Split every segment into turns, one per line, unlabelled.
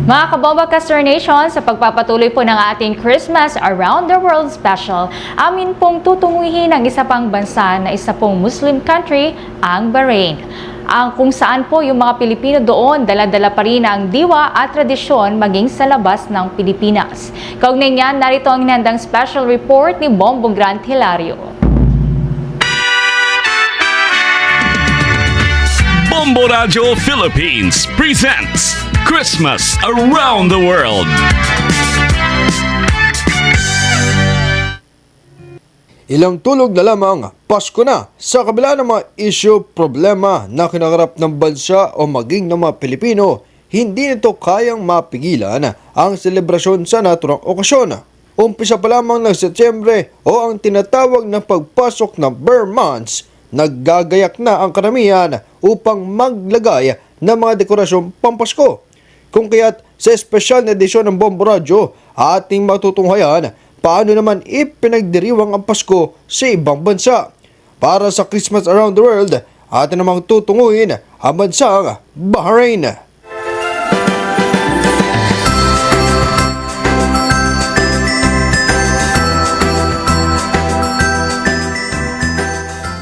Mga kabomba Castor Nation, sa pagpapatuloy po ng ating Christmas Around the World Special, amin pong tutunguhin ang isa pang bansa na isa pong Muslim country, ang Bahrain. Ang kung saan po yung mga Pilipino doon, dala-dala pa rin ang diwa at tradisyon maging sa labas ng Pilipinas. Kaugnay niyan, narito ang inandang special report ni Bombo Grant Hilario.
Bombo Radio Philippines presents Christmas Around the World.
Ilang tulog na lamang, Pasko na. Sa kabila ng mga issue, problema na kinakarap ng bansa o maging ng mga Pilipino, hindi nito kayang mapigilan ang selebrasyon sa naturang okasyon. Umpisa pa lamang ng Setyembre o ang tinatawag na pagpasok ng Ber months, naggagayak na ang karamihan upang maglagay ng mga dekorasyong pampasko. Kung kaya't sa espesyal na edisyon ng Bombo Radio, ating matutunghayan paano naman ipinagdiriwang ang Pasko sa ibang bansa. Para sa Christmas Around the World, atin namang tutunguhin ang bansang Bahrain.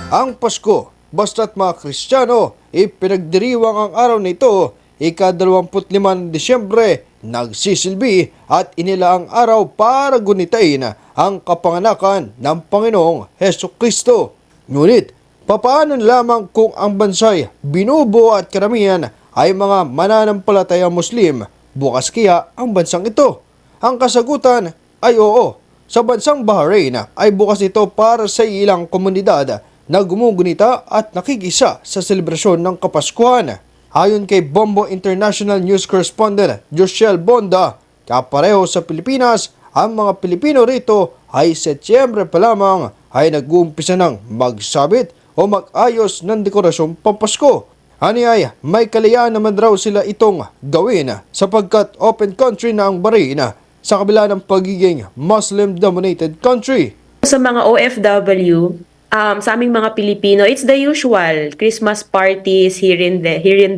Ang Pasko, basta't mga Kristiyano, ipinagdiriwang ang araw na ito, ika-25 ng Disyembre, nagsisilbi at inila ang araw para gunitain ang kapanganakan ng Panginoong Hesukristo. Ngunit, papaano lamang kung ang bansa'y binubuo at karamihan ay mga mananampalatayang Muslim, bukas kaya ang bansang ito? Ang kasagutan ay oo. Sa bansang Bahrain ay bukas ito para sa ilang komunidad na gumugunita at nakikisa sa selebrasyon ng Kapaskuhan. Ayon kay Bombo International News Correspondent Joshel Bonda, kapareho sa Pilipinas, ang mga Pilipino rito ay Setyembre pa lamang ay nag-uumpisa ng magsabit o mag-ayos ng dekorasyong pampasko. Aniyay, may kalayaan naman raw sila itong gawin sapagkat open country na ang Bahrain sa kabila ng pagiging Muslim-dominated country.
Sa mga OFW, sa aming mga Pilipino, it's the usual Christmas parties here and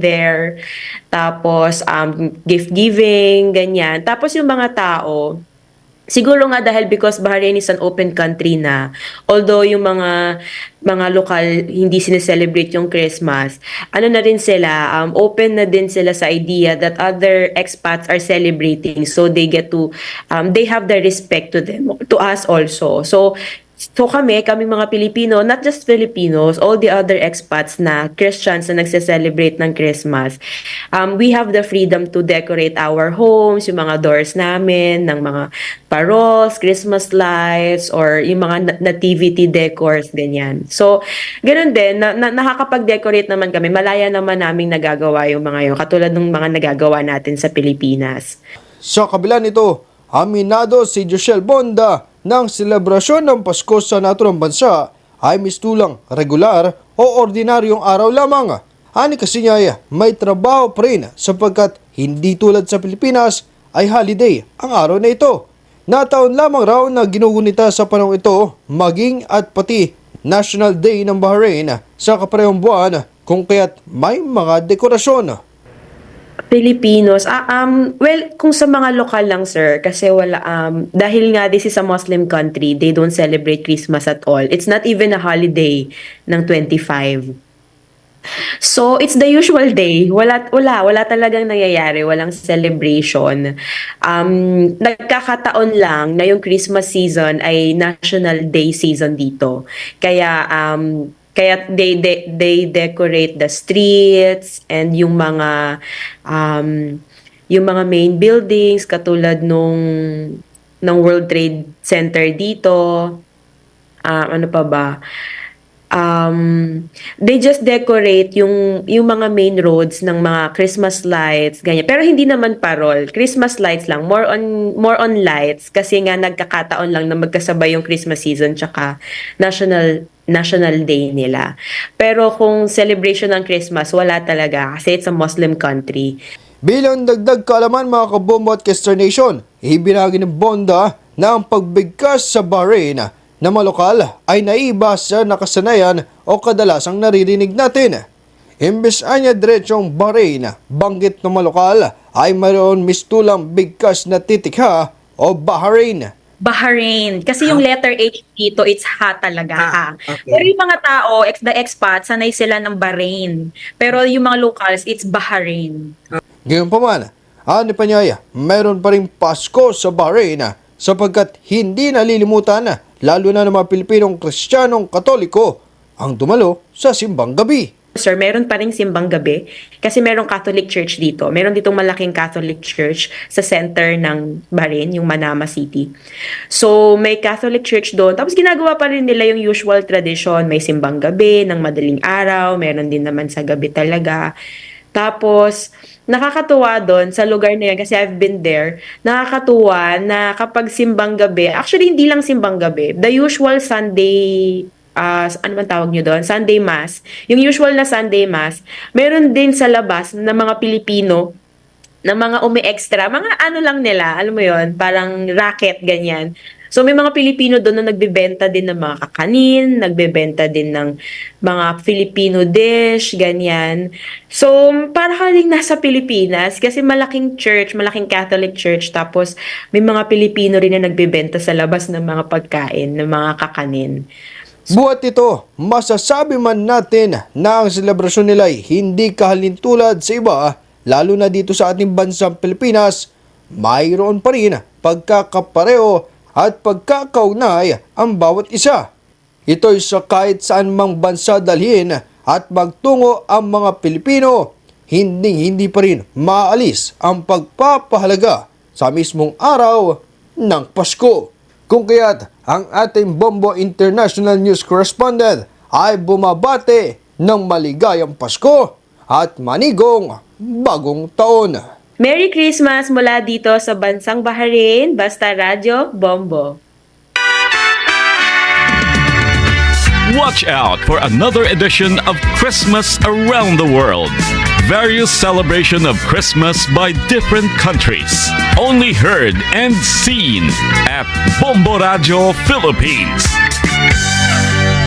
there. Tapos gift giving, ganyan. Tapos yung mga tao, siguro nga dahil because Bahrain is an open country na, although yung mga lokal hindi sineselebrate yung Christmas, ano na rin sila, open na din sila sa idea that other expats are celebrating, so they get to they have the respect to them, to us also. So kami mga Pilipino, not just Filipinos, all the other expats na Christians na nagse-celebrate ng Christmas, we have the freedom to decorate our homes, yung mga doors namin, ng mga paroles, Christmas lights, or yung mga nativity decors, ganyan. So, ganun din, nakakapag-decorate naman kami, malaya naman naming nagagawa yung mga yun, katulad ng mga nagagawa natin sa Pilipinas.
Sa kabila nito, aminado si Joshel Bonda ng selebrasyon ng Pasko sa naturang bansa ay mistulang regular o ordinaryong araw lamang. Ani kasi niya may trabaho pa rin sapagkat hindi tulad sa Pilipinas ay holiday ang araw na ito. Nataon lamang raw na ginugunita sa panahon ito maging at pati National Day ng Bahrain sa kaparehong buwan kung kaya't may mga dekorasyon.
Filipinos, well, kung sa mga lokal lang, sir, kasi wala, dahil nga this is a Muslim country, they don't celebrate Christmas at all. It's not even a holiday ng 25. So, it's the usual day. Wala talagang nangyayari, walang celebration. Nagkakataon lang na yung Christmas season ay National Day season dito. Kaya they decorate the streets and yung mga main buildings katulad ng World Trade Center dito. Ano pa ba? They just decorate yung mga main roads ng mga Christmas lights, ganyan. Pero hindi naman parol, Christmas lights lang, more on lights kasi nga nagkakataon lang na magkasabay yung Christmas season tsaka National Day nila. Pero kung celebration ng Christmas, wala talaga kasi it's a Muslim country.
Bilang dagdag kaalaman mga kabombo at Castor Nation, ibinagi ng Bonda na ang pagbigkas sa Bahrain na malokal ay naiba sa nakasanayan o kadalasang naririnig natin. Imbes anya diretsong Bahrain, banggit ng malokal ay mayroon mistulang bigkas na titikha o Bahrain.
Bahrain. Kasi yung letter H dito, it's ha talaga. Ha.
Okay.
Pero yung mga tao, the expats, sanay sila ng Bahrain. Pero yung mga locals, it's Bahrain.
Gayun pa man, ani pa niya, mayroon pa rin Pasko sa Bahrain sapagkat hindi nalilimutan lalo na ng mga Pilipinong Kristiyanong Katoliko ang dumalo sa simbang gabi.
Sir, meron pa rin simbang gabi kasi merong Catholic Church dito. Meron ditong malaking Catholic Church sa center ng Bahrain, yung Manama City. So, may Catholic Church doon. Tapos ginagawa pa rin nila yung usual tradition. May simbang gabi ng madaling araw. Meron din naman sa gabi talaga. Tapos, nakakatuwa doon sa lugar na yan kasi I've been there. Nakakatuwa na kapag simbang gabi, actually hindi lang simbang gabi, the usual Sunday ano man tawag nyo doon? Sunday Mass. Yung usual na Sunday Mass, meron din sa labas na mga Pilipino na mga umi-extra, mga ano lang nila, alam mo yon, parang racket, ganyan. So may mga Pilipino doon na nagbebenta din ng mga kakanin, nagbebenta din ng mga Filipino dish, ganyan. So para ka rin nasa Pilipinas kasi malaking church, malaking Catholic church, tapos may mga Pilipino rin na nagbebenta sa labas ng mga pagkain, ng mga kakanin.
Buhat ito, masasabi man natin na ang selebrasyon nila ay hindi kahalintulad sa iba, lalo na dito sa ating bansang Pilipinas, mayroon pa rin pagkakapareho at pagkakaugnay ang bawat isa. Ito'y sa kahit saan mang bansa dalhin at magtungo ang mga Pilipino, hindi pa rin maalis ang pagpapahalaga sa mismong araw ng Pasko. Kung kaya't ang ating Bombo International News Correspondent ay bumabate ng maligayang Pasko at manigong bagong taon.
Merry Christmas mula dito sa bansang Bahrain, Basta Radyo Bombo.
Watch out for another edition of Christmas Around the World. Various celebration of Christmas by different countries. Only heard and seen at Bombo Radio Philippines.